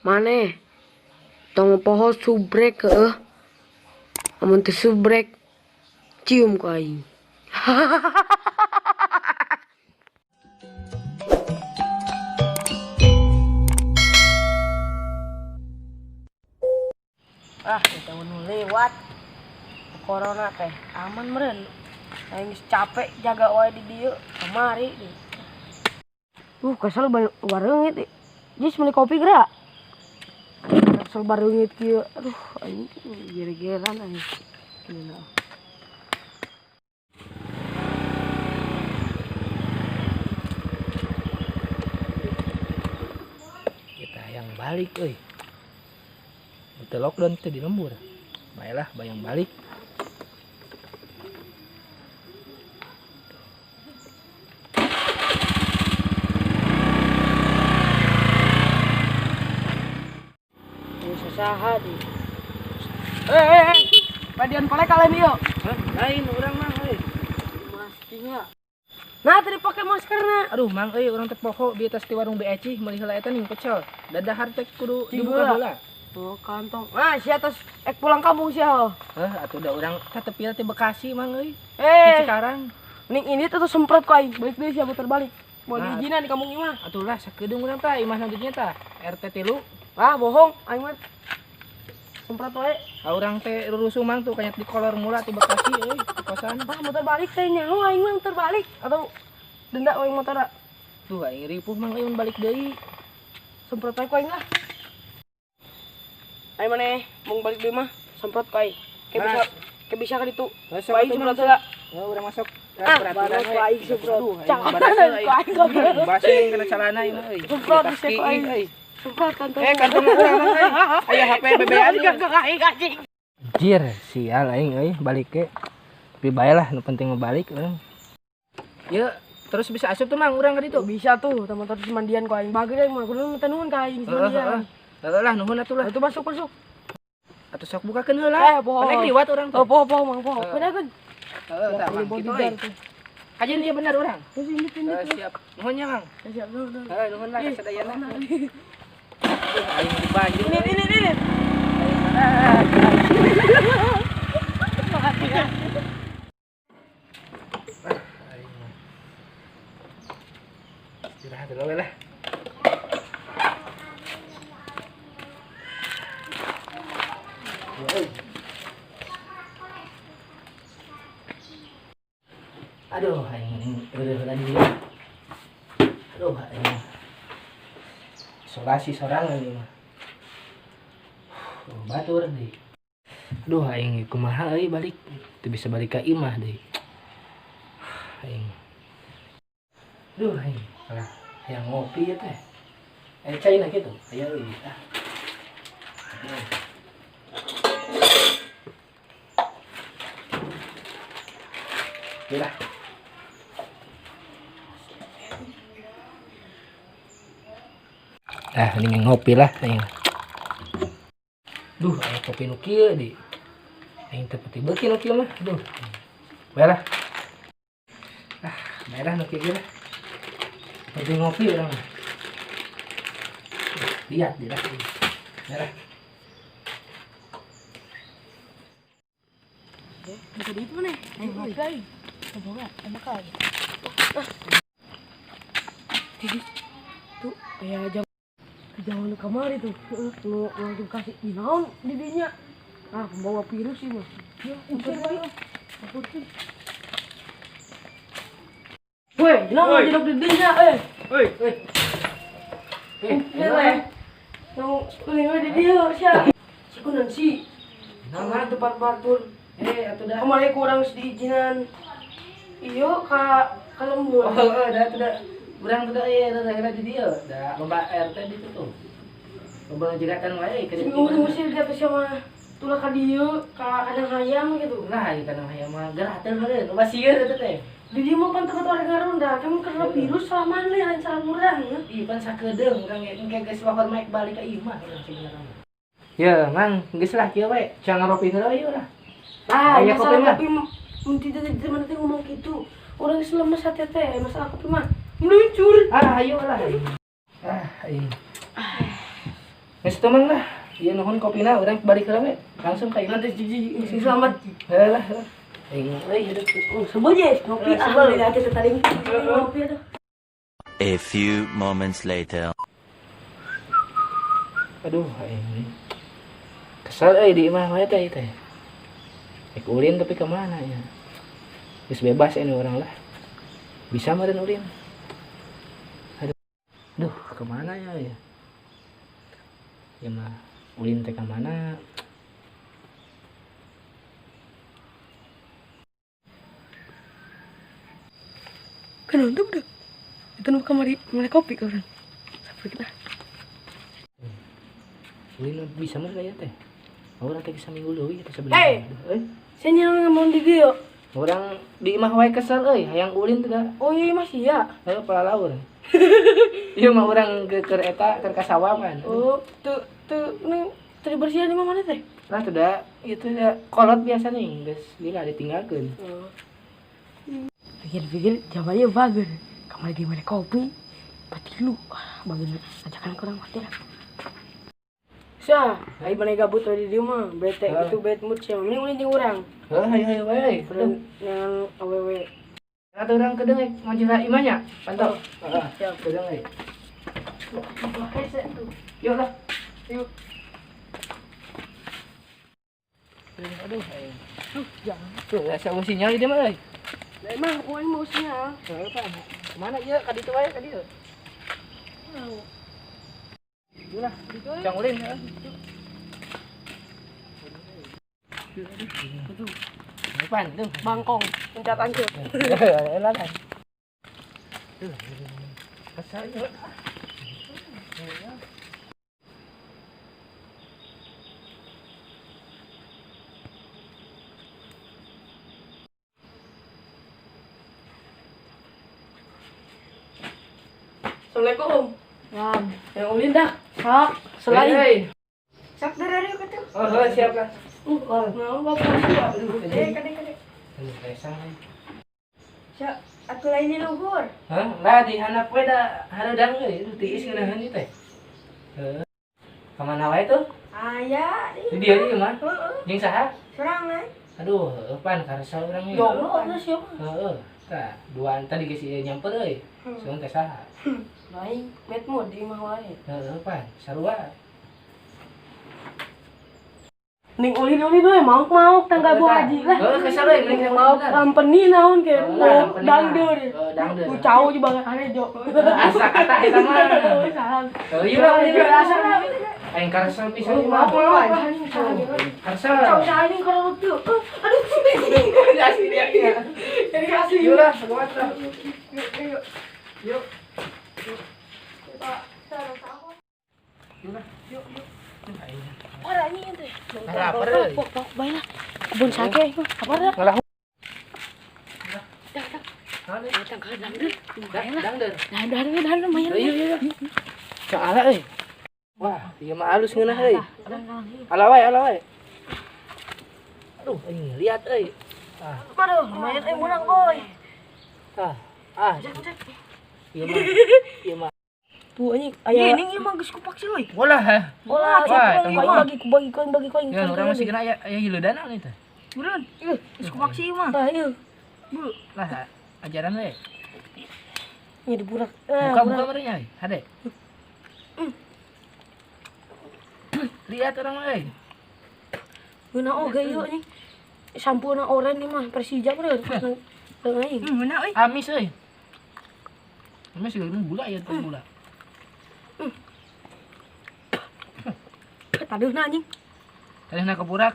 Mana? Tong poho subrek amun teu subrek cium ku aing. Kita mau lewat corona teh aman meren. Aing geus capek jaga wae di dieu kamari deh. Kesel bareungit. Jis meuli kopi geura. Kesel bareungit kieu. Aduh, aing gere-geran aing. Gila. Kita yang balik euy. Teu lockdown teh di lembur. Baiklah bayang balik. Saha di. Padian kolek kalian ieu. Lain urang mah euy. Maskinya. Nah, tadi pakai maskerna. Aduh, mang euy urang teh poho di atas di warung BEC meuli heula eta ning pecel. Dadahar teh kudu dibuka heula. Tuh kantong. Nah, si atas pulang kampung sia. Atuh da urang teh tepi teh Bekasi mang euy. Sekarang ning ini tuh semprot ku aing. Balik deui sia puter balik. Mau diizinan di kampung imah. Atuh lah sakedeung urang teh imah nantinya teh RT 3. Bohong, aing mah semprot wae. Urang teh rusuh mang tuh kanyat di kolor mula di Bekasi euy, di kosan. Muter balik teh nyaho aing mah muter balik atau denda wae motor. Tuh aing ripuh mang euy balik deui. Semprot wae ku aing lah. Aing maneh mung balik deui mah semprot ku aing. Ke bisa ka ditu. Aing semprot heula. Urang masuk. Baru ku aing semprot. Bahasa yang kena calana ieu euy. Semprot bisa ku aing. Semprot kantong. Kantong urang euy. Aya HP bebean aing anjing. Anjir, sial aing euy balik ke. Tapi bae lah, nu penting mah balik urang. Ieu terus bisa asup tuh mang urang ka ditu. Bisa tuh, teman-teman mandian ku aing. Bageur aing mah kudu minta nuhun ka aing mandian. Lah nuhun atuh lah. Itu masuk. Atuh sok bukakeun heula. Panek liwat urang teh. Poho mang poho. Bedakeun. Tah mang kitu euy. Kajian ieu bener urang. Siap. Nuhun nya mang. Siap nuhun. Nuhun lah kasadayana. Aing di baju. Ini. Istirahat dulu lah. Aduh, aing udah dia. Aduh, aing isolasi sorangan ini mah. Batur deh. Aduh, aing kumaha euy balik. Teu bisa balik ka imah deui. Aing. Duh, aing. Alah, yang ngopi ya teh. Caina kitu. Aya euy. Yalah. Ini ngopi lah aing. Duh, aya kopi nu kieu di. Aing teu pati beuki nu kieu mah. Duh. Bae lah. Bae lah nu kieu lah. Penting ngopi urang mah. Lihat di lah. Bae lah. Bisa di itu nih. Aing ngopi aing. Coba enak aja. Tuh, aya jangan lu kamari tuh, lu langsung kasih naon di dinya. Pembawa virus sih mah. Ya, usir wae. Apunten. Weh, naon jedok di dinya, Woi. Yang kuliah di dia sia. Si kunaon si? Nama tempat batur. Atuh dah. Kemarin kurang diizinan. Iyo ka lembur. Dah tuh dah. Urang teh daerah di dieu, da lomba RT ditu tuh. Lomba ngajigatan wae ke ditu. Musir dia teh sama tulah ka dieu ka kandang hayam gitu. Nah, ieu kandang hayam mah gerateun meureun, lomba sieun eta teh. Di dieu mah pan tempat warga ronda, kamu kena virus salaman we lain salah urang ya. Ih, pan sakedeung urang engke geus lapor maek balik ka imah urang sebenarnya. Ya, mang geus lah kieu we, can ngaropi heula ieu urang. Aya kopi mah. Mun tidak teman teh ngomong kitu. Urang geus lemes hati teh, masalah kopi mah. Meluncur. Ayo lah. Geus temen lah. Ieu nuhun kopina urang balik heula we. Langsung ka imah. Si selamat. Heula. Aing hidup. Sebenarnya ngopi alhamdulillah teh tadi ngopi atuh. A few moments later. Aduh, aing kesal di imah mah teh teh. Ulin tapi ke mana ya? Geus bebas ini orang lah. Bisa meureun ulin. Aduh, kemana ya? Ya mah ulin teh ka mana? Kan untuk dah. Itu nu kamari kopi ka urang. Sampai kita. Ulin bisa mah ya teh. Orang teh bisa minggu leuwih teh Hey! sebenarnya. Saya ngomong di dia. Orang di imah wae kesel hayang ulin teh da. Oh iya masih ya. Heuh palalaur. Ieu mah urang keur eta keur ka sawah kan. Oh, tuh nih tadi bersihan di mana teh? Lah teh da itu ya kolot biasa nih geus lila ditinggalkeun. Oh. Pikir-pikir jawabannya bagus. Kamar di mana kopi? Patilu. Bagus ajakan kurang mati lah. Sa, ai mana gabut tadi di mah, bete itu bete mood sih. Mending ulin jeung urang. Heuh hayu we. Yang awewe. Atuh urang kedeung ngajira imahnya. Pantau. Heeh. Siap. Kedeung we. Hese tuh. Yuk lah. Yuk. Aduh, Jangan. tuh asa sinyal di mah euy. Emang uang mau sinyal. Heeh, Pak. Kemana ieu? Ka ditu wae, ka dieu. Ulah, cang ulin ya. Depan, tuh. Bangkong, pencatan ke. Elah kan. Tuh. Pasal yuk. Assalamualaikum. Yang ulin dah. Sak, selain. Sak dari kata. Oh, siap lah. Mau bapak gua. Kade. Aduh, resah. Sak, aku lain di luhur. Hah? Lah di handap we da hareudang euy, tiis ngeunaheun ieu teh. Heuh. Ka mana wae tuh? Aya Di dieu ieu mah. Jeung saha? serangan. Aduh, pan karesa urang ieu. Jomblo atuh siapa? Heeh. Tah, duaan tadi geus ieu nyamper euy. Seun teh saha? Lain bad mood di mah wae. Heeh, pan. Sarua. Ning ulin we mau tangga gua haji lah. Heeh, kesal euy mending Mau company naon ke dangdeur. Dangdeur. Ku cau juga ane jo. Asa kata eta mah. Salah. Heuh, lah ulin asa. Aing karesa pisan mah. Karesa. Cau ini kalau tuh. Aduh. Asli dia. Jadi kasih. Yuk lah, kuat lah. Yuk. Ora ini teh. Lapar euy. Pok bae lah. Kebun sake apa dah? Ngalah. Datang ke dangdeur. Dangdeur. Dangdeur main. Iya. Cak ala euy. Wah, ieu mah alus ngeunah euy. Ala wae. Aduh, aing lihat euy. Aduh, main menang boy. Ieu mah. Tuh anjing, aya ini mah geus kupak sih euy. Walah. Wah, bagi koin. Ya, urang masih kena aya hileudana nih teh. Buruan. Geus kupak sih mah. Tah ieu. Bu, lah ajaran we. Nya diburak. Buka meureun nya, hade. Lihat orang euy. Geuna oge ieu anjing. Sampuna oren nih mah Persija meureun. Teu aing. Meunah euy. Amis euy. Amis geus gula ya teh gula. Tadeuna anjing. Tadihna kepurak.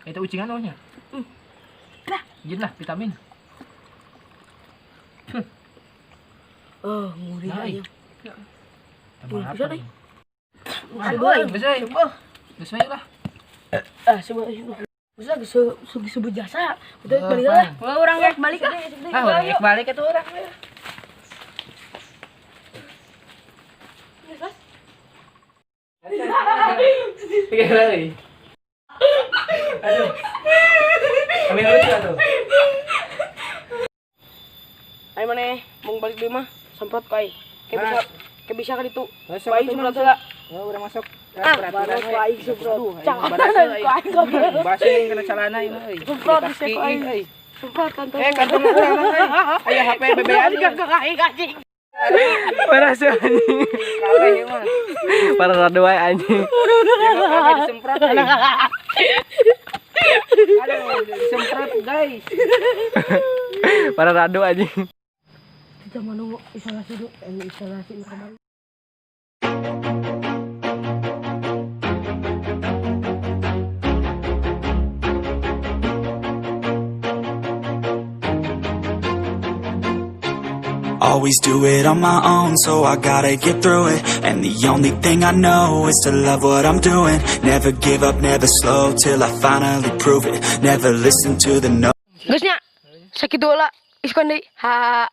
Eta ucingan ohnya. Lah, Jin lah vitamin. nguri aja. Tambah Bisa apa? deh. Bisa euy. Geus we lah. Bisa sebut jasa. Udah balik lah. Orang rek balik ah. Urang rek balik atuh urang. Gila euy. Aduh. Kami lucu atuh. Ayo maneh, mung balik deui mah semprot kai. Kayak bisa ka ditu. Baik Baik semprot heula. Ya udah masuk. Barang ku aing semprot. Aduh, Jangan badan ku aing goblok. Basuh yang kena celana ini euy. Semprot di Kaki, situ aing. euy. Semprot kantong. Kantong urang euy. Aya HP bebean. Kagak aing anjing. Merasa anjing. Kabeh ieu mah. Para rada wae anjing. Ya kabeh disemprot euy. Aduh, disemprot guys. Para rado anjing. Kita menunggu isolasi dulu. Isolasi kembali. Always do it on my own, so I gotta get through it. And the only thing I know is to love what I'm doing. Never give up, never slow, till I finally prove it. Never listen to the no. Guysnya, sakit dulu lah. Iskon deh. Ha.